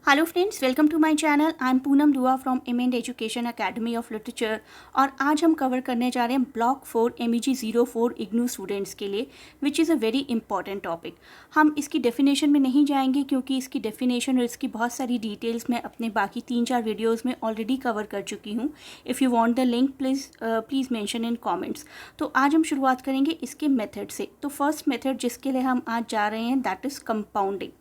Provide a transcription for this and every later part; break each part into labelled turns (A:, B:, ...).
A: Hello friends, welcome to my channel. I am Poonam Dua from M and education academy of literature. और आज हम cover करने जा रहे हैं ब्लॉक 4 MEG 04 इग्नू स्टूडेंट्स के लिए, which is a very important topic. हम इसकी डेफिनेशन में नहीं जाएंगे क्योंकि इसकी डेफिनेशन और इसकी बहुत सारी डिटेल्स मैं अपने बाकी 3-4 वीडियोज़ में ऑलरेडी कवर कर चुकी हूँ। If you want the link please mention in comments. तो आज हम शुरुआत करेंगे इसके मेथड से। तो फर्स्ट मेथड जिसके लिए हम आज जा रहे हैं दैट इज़ कंपाउंडिंग।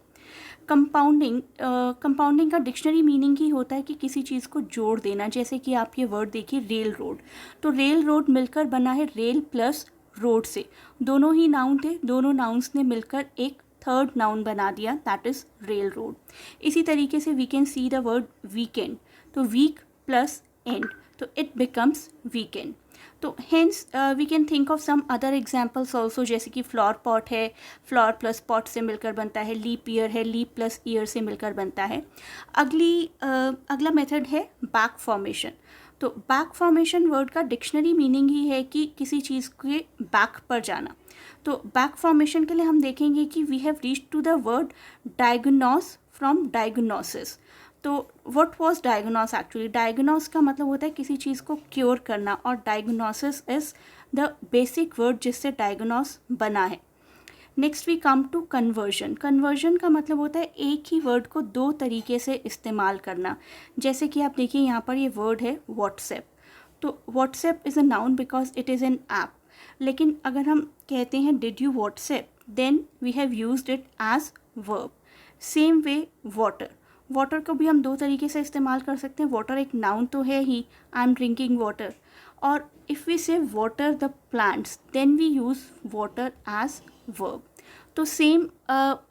A: कंपाउंडिंग का डिक्शनरी मीनिंग ही होता है कि किसी चीज़ को जोड़ देना। जैसे कि आप ये वर्ड देखिए, रेल रोड। तो रेल रोड मिलकर बना है रेल प्लस रोड से। दोनों ही नाउन थे, दोनों नाउन्स ने मिलकर एक थर्ड नाउन बना दिया, दैट इज़ रेल रोड। इसी तरीके से we can see the word weekend. तो वीक प्लस एंड, तो इट बिकम्स वीकेंड। तो hence we can think of some other examples also, जैसे कि फ्लावर पॉट है, फ्लावर प्लस पॉट से मिलकर बनता है। लीप ईयर है, लीप प्लस ईयर से मिलकर बनता है। अगला मेथड है बैक फॉर्मेशन। तो बैक फॉर्मेशन वर्ड का डिक्शनरी मीनिंग ही है कि किसी चीज़ के बैक पर जाना। तो बैक फॉर्मेशन के लिए हम देखेंगे कि we have reached to the word diagnose from diagnosis. तो what was diagnose actually? Diagnose का मतलब होता है किसी चीज़ को क्योर करना, और diagnosis is the basic word जिससे डायग्नोस बना है। Next we come to conversion. Conversion का मतलब होता है एक ही वर्ड को दो तरीके से इस्तेमाल करना। जैसे कि आप देखिए यहाँ पर ये वर्ड है व्हाट्सएप। तो WhatsApp is a noun because it is an app. लेकिन अगर हम कहते हैं did you WhatsApp, then we have used it as verb. Same way water. Water को भी हम दो तरीके से इस्तेमाल कर सकते हैं। वाटर एक नाउन तो है ही, आई एम ड्रिंकिंग वाटर। और if we say water the plants, then we use water as verb. तो सेम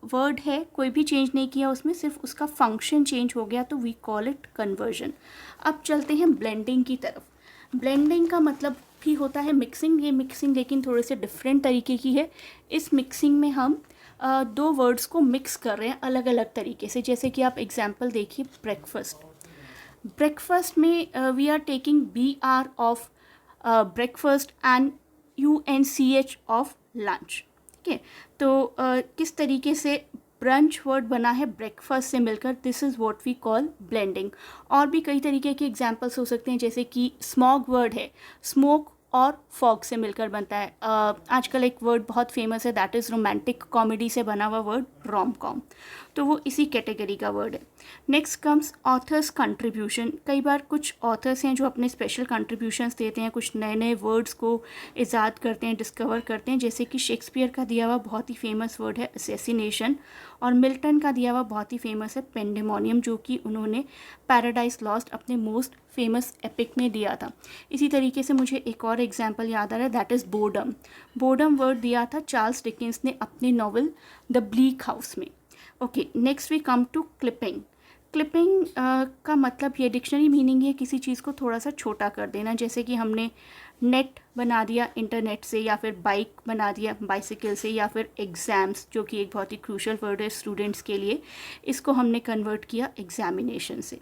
A: वर्ड है, कोई भी चेंज नहीं किया उसमें, सिर्फ उसका फंक्शन चेंज हो गया, तो वी कॉल इट कन्वर्जन। अब चलते हैं ब्लेंडिंग की तरफ। ब्लेंडिंग का मतलब भी होता है मिक्सिंग। ये मिक्सिंग लेकिन थोड़े से डिफरेंट तरीके की है। इस मिक्सिंग में हम दो वर्ड्स को मिक्स कर रहे हैं अलग अलग तरीके से। जैसे कि आप एग्जाम्पल देखिए, ब्रेकफास्ट। ब्रेकफास्ट में we are taking BR of breakfast and UNCH of lunch. ठीक है, तो किस तरीके से ब्रंच वर्ड बना है ब्रेकफास्ट से मिलकर, this is what we call blending. और भी कई तरीके के एग्जाम्पल्स हो सकते हैं, जैसे कि स्मॉग वर्ड है, स्मोक और फॉग से मिलकर बनता है। आजकल एक वर्ड बहुत फेमस है, दैट इज़ रोमांटिक कॉमेडी से बना हुआ वर्ड रोम कॉम। तो वो इसी कैटेगरी का वर्ड है। Next comes authors contribution. कई बार कुछ ऑथर्स हैं जो अपने स्पेशल कंट्रीब्यूशंस देते हैं, कुछ नए नए वर्ड्स को ईजाद करते हैं, डिस्कवर करते हैं। जैसे कि शेक्सपियर का दिया हुआ बहुत ही फेमस वर्ड है असैसिनेशन, और मिल्टन का दिया हुआ बहुत ही फेमस है पेंडेमोनियम, जो कि उन्होंने पैराडाइज लॉस्ट अपने मोस्ट फेमस एपिक में दिया था। इसी तरीके से मुझे एक और एग्जाम्पल याद आ रहा है, that is boredom. Boredom word दिया था चार्ल्स डिकेंस ने अपनी नॉवल द ब्लीक हाउस में। Okay, next we come to clipping. Clipping का मतलब ये डिक्शनरी मीनिंग है किसी चीज़ को थोड़ा सा छोटा कर देना। जैसे कि हमने नेट बना दिया इंटरनेट से, या फिर बाइक बना दिया बाइसिकल से, या फिर एग्ज़ाम्स, जो कि एक बहुत ही क्रूशल वर्ड है स्टूडेंट्स के लिए, इसको हमने कन्वर्ट किया एग्जामिनेशन से।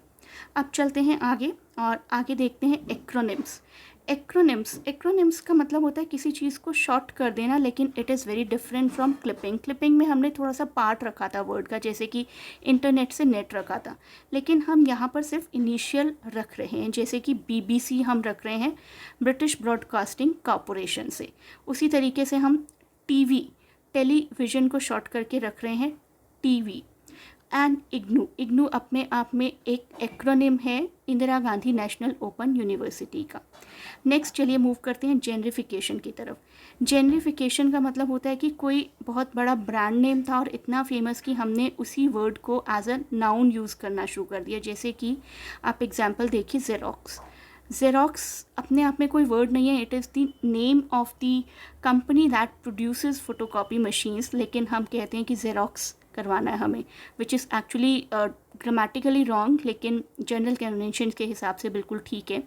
A: अब चलते हैं आगे, और आगे देखते हैं एक्रोनिम्स। एक्रोनिम्स का मतलब होता है किसी चीज़ को शॉर्ट कर देना, लेकिन it is very different from clipping. Clipping में हमने थोड़ा सा पार्ट रखा था वर्ड का, जैसे कि इंटरनेट से नेट रखा था, लेकिन हम यहाँ पर सिर्फ इनिशियल रख रहे हैं। जैसे कि BBC हम रख रहे हैं ब्रिटिश ब्रॉडकास्टिंग कॉरपोरेशन से। उसी तरीके से हम टेलीविज़न को शॉर्ट करके रख रहे हैं TV। एंड इग्नू अपने आप में एक एक्रोनिम है Indira Gandhi national open university का। नेक्स्ट चलिए मूव करते हैं जेनरिफिकेशन की तरफ। जेनरिफिकेशन का मतलब होता है कि कोई बहुत बड़ा ब्रांड नेम था और इतना फेमस कि हमने उसी वर्ड को एज अ नाउन यूज़ करना शुरू कर दिया। जैसे कि आप एग्जाम्पल देखिए, ज़ेरोक्स। ज़ेरोक्स अपने आप में कोई वर्ड नहीं है, it is the name of the company that produces photocopy machines, लेकिन हम कहते हैं कि ज़ेरोक्स करवाना है हमें, which is actually grammatically wrong, लेकिन जनरल कन्वेंशन के हिसाब से बिल्कुल ठीक है।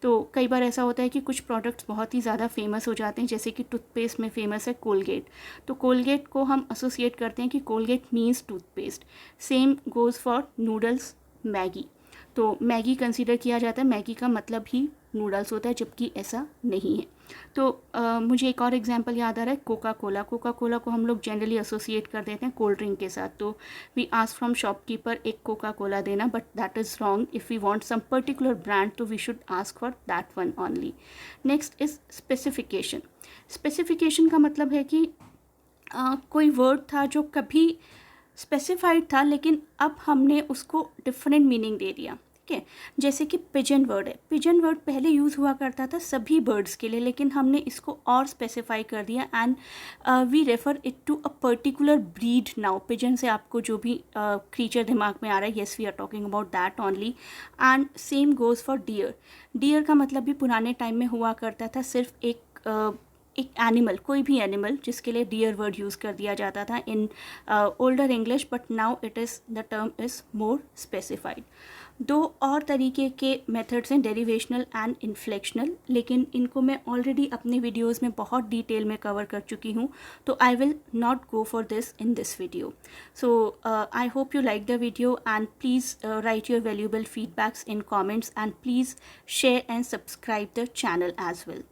A: तो कई बार ऐसा होता है कि कुछ प्रोडक्ट्स बहुत ही ज़्यादा फेमस हो जाते हैं, जैसे कि टूथपेस्ट में फेमस है कोलगेट, तो कोलगेट को हम एसोसिएट करते हैं कि Colgate means toothpaste. Same goes for noodles, Maggi. तो मैगी कंसीडर किया जाता है, मैगी का मतलब ही नूडल्स होता है, जबकि ऐसा नहीं है। तो मुझे एक और एग्जांपल याद आ रहा है, कोका कोला। कोका कोला को हम लोग जनरली एसोसिएट कर देते हैं कोल्ड ड्रिंक के साथ, तो वी आस्क फ्रॉम शॉपकीपर एक कोका कोला देना, but that is wrong. If we want some particular brand तो we should ask for that one only. Next is specification. Specification का मतलब है कि कोई वर्ड था जो कभी स्पेसिफाइड था, लेकिन अब हमने उसको डिफरेंट मीनिंग दे दिया, ठीक है। जैसे कि पिजन वर्ड है। पिजन वर्ड पहले यूज़ हुआ करता था सभी बर्ड्स के लिए, लेकिन हमने इसको और स्पेसिफाई कर दिया and we refer it to a particular breed now. Pigeon से आपको जो भी क्रीचर दिमाग में आ रहा है, yes we are talking about that only. And same goes for deer. Deer का मतलब भी पुराने टाइम में हुआ करता था सिर्फ एक एनिमल, कोई भी एनिमल जिसके लिए डियर वर्ड यूज़ कर दिया जाता था in older English, but now it is the term is more specified. दो और तरीके के मेथड्स हैं, डेरिवेशनल एंड इन्फ्लेक्शनल, लेकिन इनको मैं ऑलरेडी अपने वीडियोस में बहुत डिटेल में कवर कर चुकी हूँ, तो I will not go for this in this video. So I hope you like the video, and please write your valuable feedbacks in comments, and please share and subscribe the channel as well.